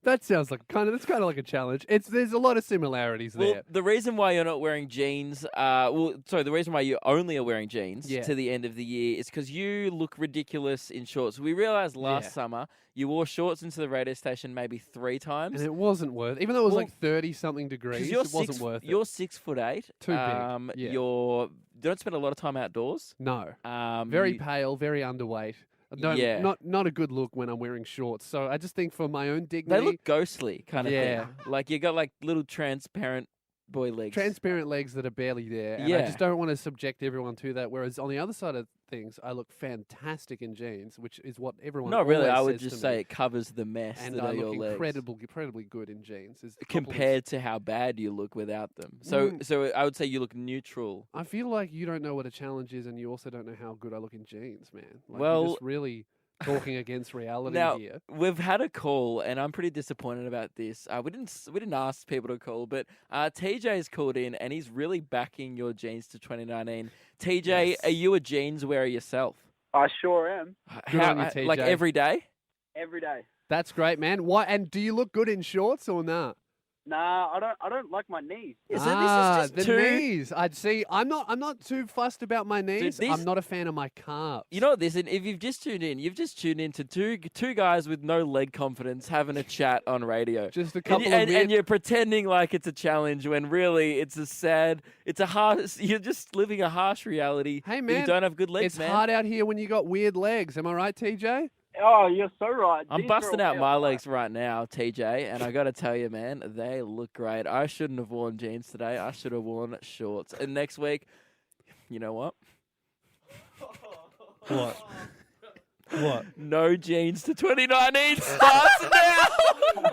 That sounds like that's kind of like a challenge. There's a lot of similarities there. Well, the reason why you're not wearing jeans, the reason why you only are wearing jeans Yeah. to the end of the year is because you look ridiculous in shorts. We realized last Yeah. summer you wore shorts into the radio station maybe 3 times. And it wasn't worth, even though it was Well, like 30-something degrees, it wasn't worth it. You're 6'8". Too big, yeah. You don't spend a lot of time outdoors. No. Um, Very you- pale, very underweight. Yeah. Not a good look when I'm wearing shorts. So I just think for my own They dignity, look ghostly kind of Yeah. thing. Like you got like little transparent boy legs. transparent legs that are barely there. And I Yeah. just don't want to subject everyone to that. Whereas on the other side of things, I look fantastic in jeans, which is what everyone Not really. I always would says just to me. say it covers the mess And that I are your look legs. incredibly good in jeans. There's a couple of- Compared to how bad you look without them. So I would say you look neutral. I feel like you don't know what a challenge is, and you also don't know how good I look in jeans, man. Like, Well- you're just really talking against reality Now, here. we've had a call, and I'm pretty disappointed about this. We didn't ask people to call, but TJ's called in, and he's really backing your jeans to 2019. TJ, Yes. are you a jeans wearer yourself? I sure am. Good on you, TJ. Like every day? Every day. That's great, man. Why? And do you look good in shorts or not? Nah, I don't like my knees. Yeah, so this is just the two. knees. I'd see. I'm not too fussed about my knees. these- I'm not a fan of my calves. You know what this is? If you've just tuned in to two guys with no leg confidence having a chat on radio. just a And, couple you, of and, weird- and you're pretending like it's a challenge when really it's a harsh, you're just living a harsh reality. Hey, that man, you don't have good legs, it's man. hard out here when you got weird legs. Am I right, TJ? Oh, you're so right. I'm Jeans busting are out a my way legs right now, TJ, and I got to tell you, man, they look great. I shouldn't have worn jeans today. I should have worn shorts. And next week, you know what? What? What? No jeans to 2019 starts now.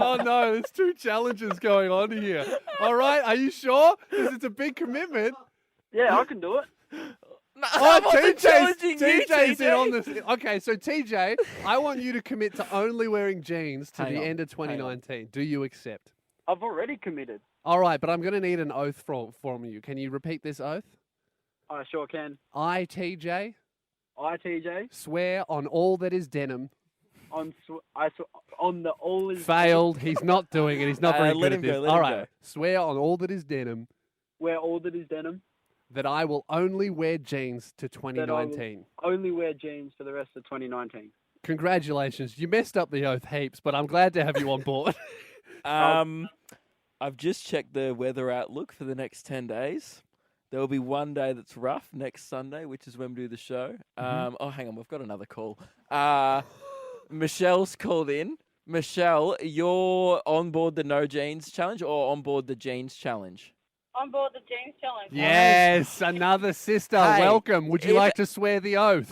Oh no, there's 2 challenges going on here. All right, are you sure? Because it's a big commitment. Yeah, I can do it. No, Oh, I wasn't challenging you, TJ's in TJ. on this. Okay, so TJ, I want you to commit to only wearing jeans to Hang the on, end of hang on. 2019. Do you accept? I've already committed. All right, but I'm going to need an oath from you. Can you repeat this oath? I sure can. I, TJ, ITJ swear on all that is denim. on the all is Failed. He's not doing it. He's not very let good him at this. go, let All him right. go. Swear on all that is denim where all that is denim. that I will only wear jeans to That I will 2019. only wear jeans for the rest of 2019. Congratulations. You messed up the oath heaps, but I'm glad to have you on board. I've just checked the weather outlook for the next 10 days. There will be one day that's rough next Sunday, which is when we do the show. Oh, hang on, we've got another call. Michelle's called in. Michelle, you're on board the no jeans challenge or on board the jeans challenge? On board the jeans challenge. Yes, another sister. Hey, Welcome. Would you if- like to swear the oath?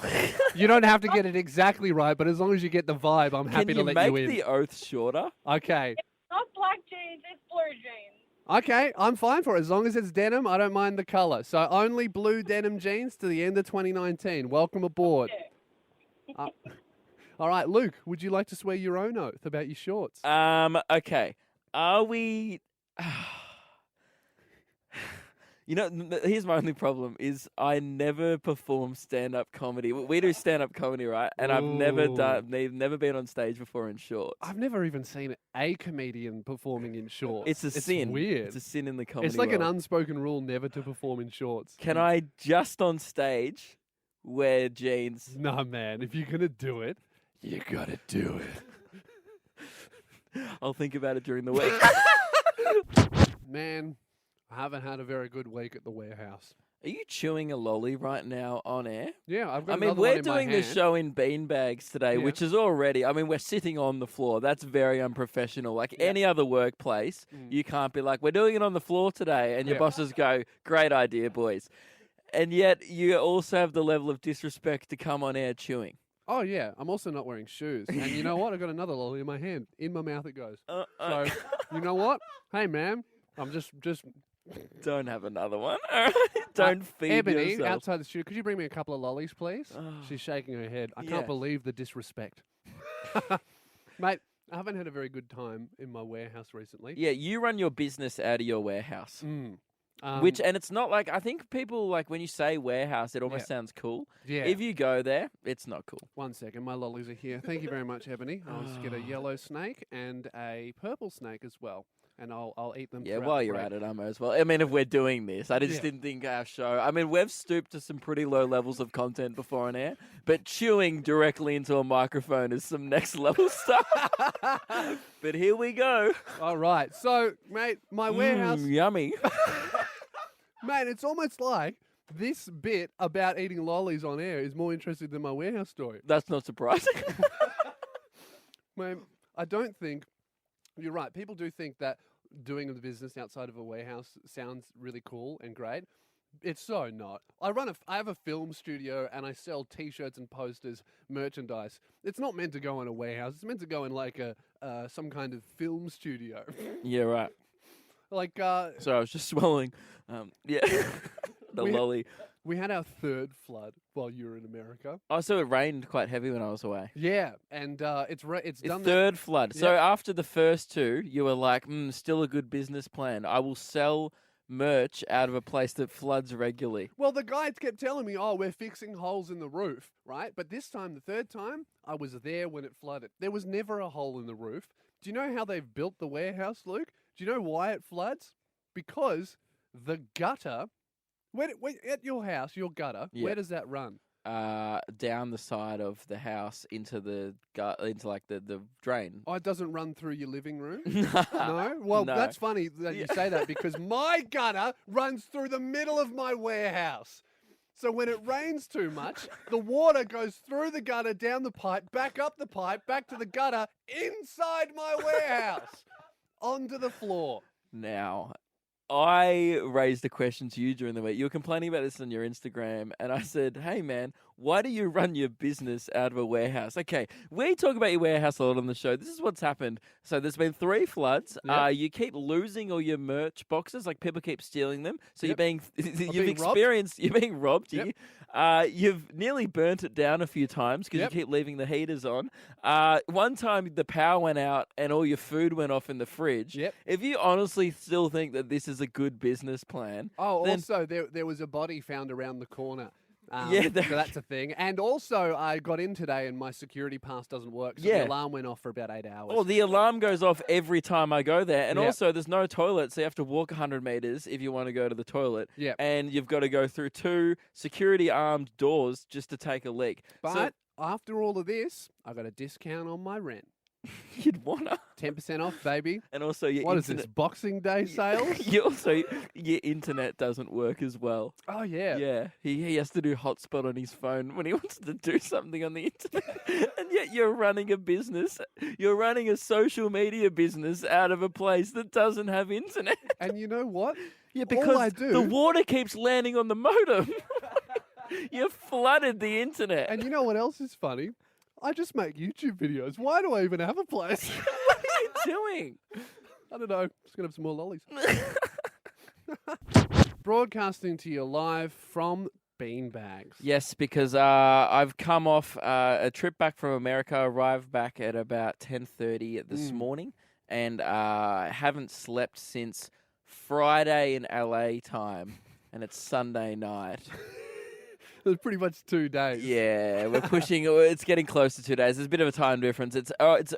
You don't have to get it exactly right, but as long as you get the vibe, I'm happy Can to you let make you in. the oath shorter? Okay. Not black jeans, it's blue jeans. Okay, I'm fine for it. As long as it's denim, I don't mind the color. So only blue denim jeans to the end of 2019. Welcome aboard. All right, Luke, would you like to swear your own oath about your shorts? You know, here's my only problem is I never perform stand-up comedy. We do stand-up comedy, right? And I've never been on stage before in shorts. I've never even seen a comedian performing in shorts. It's a sin. Weird. It's a sin in the comedy It's like an world. unspoken rule never to perform in shorts. Can I just on stage wear jeans? Nah, man. If you're going to do it, you got to do it. I'll think about it during the week. Man, I haven't had a very good week at the warehouse. Are you chewing a lolly right now on air? Yeah, I've got I mean, another one we're in my doing the hand. show in beanbags today, Yeah. which is already, I mean, we're sitting on the floor. That's very unprofessional. Like any other workplace, you can't be like, we're doing it on the floor today. And your bosses go, great idea, boys. And yet you also have the level of disrespect to come on air chewing. Oh, yeah. I'm also not wearing shoes. And you know what? I've got another lolly in my hand. In my mouth it goes. So, you know what? Hey, man, I'm just Don't have another one. Don't feed Ebony, yourself. outside the studio, could you bring me a couple of lollies, please? She's shaking her head. I can't Yes. believe the disrespect. Mate, I haven't had a very good time in my warehouse recently. Yeah, you run your business out of your warehouse. And It's not like, I think people, like, when you say warehouse, it almost sounds cool. yeah. If you go there, it's not cool. 1 second, my lollies are here. Thank you very much, Ebony. I'll just get a yellow snake and a purple snake as well. And I'll eat them. Yeah, throughout while the you're break. at it, I might as well. I mean, if we're doing this, I just Yeah. didn't think our show. I mean, we've stooped to some pretty low levels of content before on air, but chewing directly into a microphone is some next level stuff. But here we go. All right. So, mate, my warehouse. Yummy. Mate, it's almost like this bit about eating lollies on air is more interesting than my warehouse story. That's not surprising. Mate, I don't think you're right. People do think that doing the business outside of a warehouse sounds really cool and great. It's so not. I have a film studio and I sell T-shirts and posters, merchandise. It's not meant to go in a warehouse. It's meant to go in like some kind of film studio. Yeah, right. Like So I was just swallowing. Yeah, the We- lolly. we had our third flood while you were in America. Oh, so it rained quite heavy when I was away. Yeah, and it's It's done that. third flood. So Yeah. after the first two, you were like, still a good business plan. I will sell merch out of a place that floods regularly. Well, the guides kept telling me, "Oh, we're fixing holes in the roof," right? But this time, the third time, I was there when it flooded. There was never a hole in the roof. Do you know how they've built the warehouse, Luke? Do you know why it floods? Because the gutter. Where at your house, your gutter, Yeah. where does that run? Down the side of the house into the into like the drain. Oh, it doesn't run through your living room? No. No? Well, No. that's funny that you say that because my gutter runs through the middle of my warehouse. So when it rains too much, the water goes through the gutter, down the pipe, back up the pipe, back to the gutter, inside my warehouse, onto the floor. Now, I raised a question to you during the week. You were complaining about this on your Instagram, and I said, hey, man, why do you run your business out of a warehouse? Okay, we talk about your warehouse a lot on the show. This is what's happened. So there's been 3 floods. Yep. You keep losing all your merch boxes, like people keep stealing them. So Yep. you're being, being you've experienced, you're being robbed. Yep. You've nearly burnt it down a few times because Yep. you keep leaving the heaters on. One time the power went out and all your food went off in the fridge. Yep. If you honestly still think that this is a good business plan, Oh, then- also, there was a body found around the corner. Yeah, so there- that's a thing. And also, I got in today and my security pass doesn't work, so Yeah. the alarm went off for about 8 hours. well, the alarm goes off every time I go there. And Yep. also, there's no toilet, so you have to walk 100 meters if you want to go to the toilet. Yep. And you've got to go through 2 security armed doors just to take a leak. But after all of this, I got a discount on my rent. You'd wanna. 10% off, baby. And also, your What is internet. this, Boxing Day sales? You also, your internet doesn't work as well. Oh, yeah. Yeah, he has to do hotspot on his phone when he wants to do something on the internet. And yet you're running a business. You're running a social media business out of a place that doesn't have internet. And you know what? Yeah, All because I do- the water keeps landing on the modem. You flooded the internet. And you know what else is funny? I just make YouTube videos. Why do I even have a place? What are you doing? I don't know. Just going to have some more lollies. Broadcasting to you live from Beanbags. Yes, because I've come off a trip back from America, arrived back at about 10:30 this morning, and haven't slept since Friday in LA time. and it's Sunday night. It was pretty much 2 days. Yeah, we're pushing. It's getting close to 2 days. There's a bit of a time difference. It's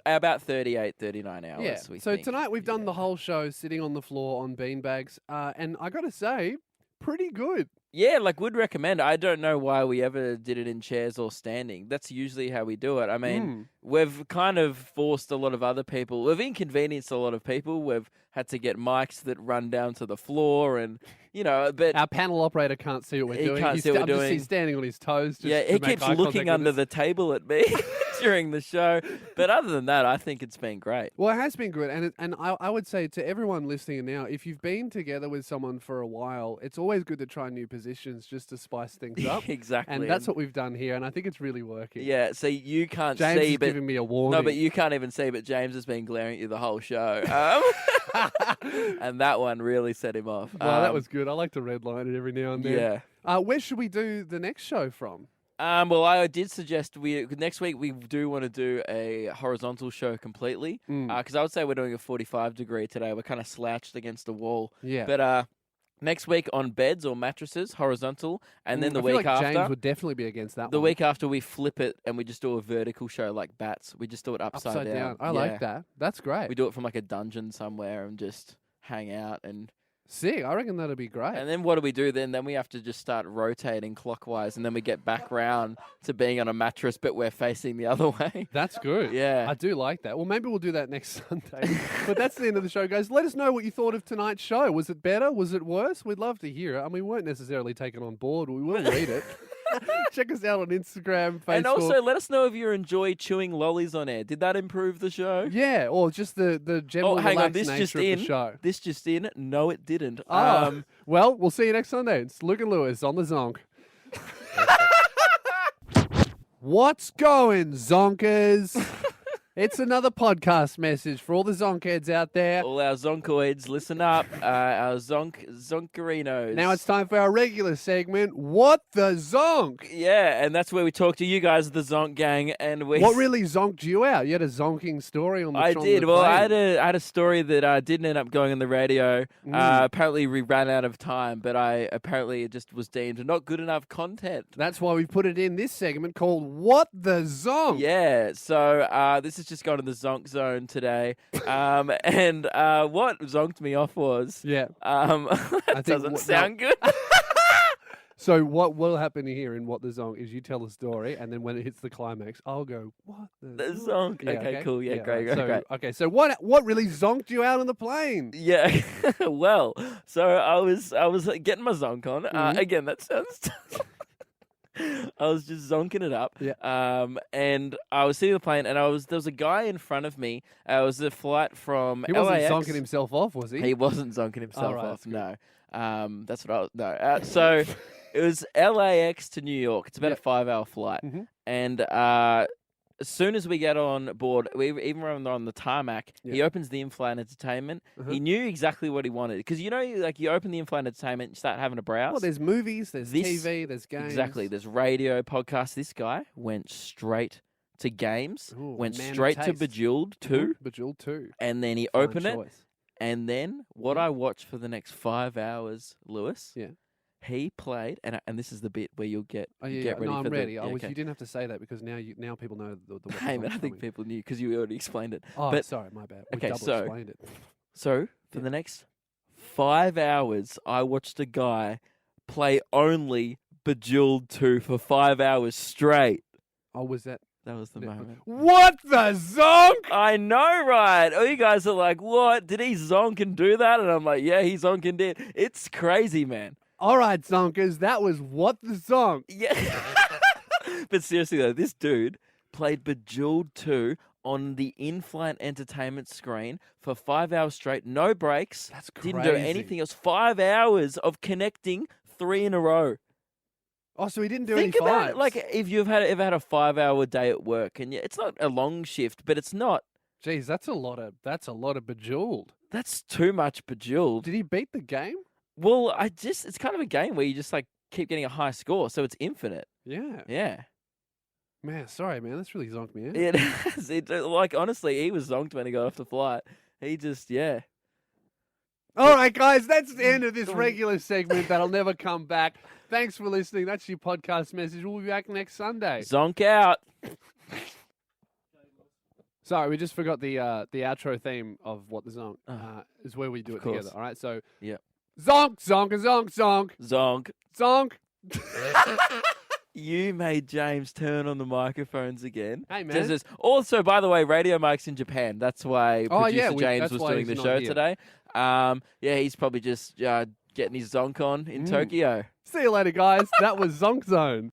about 38, 39 hours. Yeah. We So think. tonight we've done the whole show sitting on the floor on beanbags, and I got to say, pretty good. Yeah, like would recommend. I don't know why we ever did it in chairs or standing. That's usually how we do it. I mean, we've kind of forced a lot of other people. We've inconvenienced a lot of people. We've had to get mics that run down to the floor, and but Our panel operator can't see what we're He doing. can't see what we're doing. He's standing on his toes. Just yeah, to he make keeps eye looking contact under with us. the table at me during the show. But other than that, I think it's been great. Well, it has been good, and I would say to everyone listening now, if you've been together with someone for a while, it's always good to try new positions just to spice things up. Exactly. And that's what we've done here, and I think it's really working. Yeah, so you can't James see, is but giving me a warning. no, but you can't even see. But James has been glaring at you the whole show, and that one really set him off. Well, that was good. I like to redline it every now and then. Yeah. Where should we do the next show from? Well, I did suggest next week we do want to do a horizontal show completely because I would say we're doing a 45-degree today. We're kind of slouched against the wall. Yeah. But next week on beds or mattresses, horizontal, and then the I feel week like after. James would definitely be against that The one. week after we flip it and we just do a vertical show like bats. We just do it upside down. I like that. That's great. We do it from like a dungeon somewhere and just hang out and. Sick. I reckon that'd be great. And then what do we do then? Then we have to just start rotating clockwise, and then we get back round to being on a mattress, but we're facing the other way. That's good. Yeah. I do like that. Well, maybe we'll do that next Sunday. But that's the end of the show, guys. Let us know what you thought of tonight's show. Was it better? Was it worse? We'd love to hear it. I mean, we weren't necessarily taken on board. We will read it. Check us out on Instagram, Facebook. And also, let us know if you enjoy chewing lollies on air. Did that improve the show? Yeah, or just the general hang on, relaxed this nature just of in. the show. This just in. No, it didn't. Well, we'll see you next Sunday. It's Luke and Lewis on the Zonk. What's going, Zonkers? It's another podcast message for all the Zonkheads out there. All our Zonkoids, listen up. Our Zonkerinos. Now it's time for our regular segment, What the Zonk? Yeah, and that's where we talk to you guys, the Zonk gang, and we. What really zonked you out? You had a zonking story on the I on did. the Well, I plane. had a story that didn't end up going on the radio. Apparently, we ran out of time, but apparently it just was deemed not good enough content. That's why we put it in this segment called What the Zonk? Yeah, so this is just gone to the Zonk zone today. And what zonked me off was Yeah. that think doesn't what- sound good. So what will happen here in What the Zonk is you tell a story, and then when it hits the climax, I'll go, What the The Zonk? Zonk. Okay, cool. Yeah, great, right. great, great. Okay, so what really zonked you out on the plane? Yeah, well, so I was getting my zonk on. Again, that sounds. I was just zonking it up. Yeah. And I was sitting on the plane, and there was a guy in front of me. It was a flight from He wasn't LAX. zonking himself off, was he? He wasn't zonking himself right, off. that's No. That's what I was. No. So it was LAX to New York. It's about a 5-hour flight, and as soon as we get on board, even when we're on the tarmac, he opens the in-flight entertainment. He knew exactly what he wanted. Because, you open the in-flight entertainment, you start having a browse. Well, there's movies, there's TV, there's games. Exactly. There's radio, podcasts. This guy went straight to games, Ooh, went man of straight to taste. Bejeweled 2, Bejeweled 2. and then he Fine opened it. choice. And then what I watched for the next 5 hours, Lewis, Yeah. he played, and this is the bit where you'll get, Oh, yeah, get ready no, I'm for ready. the... I yeah, wish okay. you didn't have to say that because now people know the what the Hey, man, zonk's I think coming. people knew because you already explained it. Oh, but sorry, my bad. We okay, double so- explained it. So, for the next 5 hours, I watched a guy play only Bejeweled 2 for 5 hours straight. Oh, was that? That was the moment. What the zonk? I know, right? All you guys are like, what? Did he zonk and do that? And I'm like, yeah, he zonk and did. It's crazy, man. All right, zonkers, that was What the Zonk. Yeah. But seriously, though, this dude played Bejeweled 2 on the in-flight entertainment screen for 5 hours straight, no breaks. That's crazy. Didn't do anything else. 5 hours of connecting 3 in a row. Oh, so he didn't do Think any about fives. it. Like, if you've ever had a 5-hour day at work, and it's not a long shift, but it's not. Jeez, that's a lot of Bejeweled. That's too much Bejeweled. Did he beat the game? Well, it's kind of a game where you just like keep getting a high score, so it's infinite. Yeah. Yeah. Man, sorry, man. That's really zonked me out. It has. Like, honestly, he was zonked when he got off the flight. He just, yeah. All right, guys, that's the end of this regular segment that'll never come back. Thanks for listening. That's your podcast message. We'll be back next Sunday. Zonk out. Sorry, we just forgot the outro theme of What the Zonk is where we do it course. together. All right, so Yeah. zonk, zonk, zonk, zonk, Zonk. zonk. You made James turn on the microphones again. Hey, man. Also, by the way, radio mics in Japan. That's why producer James that's was why doing he's the not show here. today. Yeah, he's probably just getting his zonk on in Tokyo. See you later, guys. That was Zonk Zone.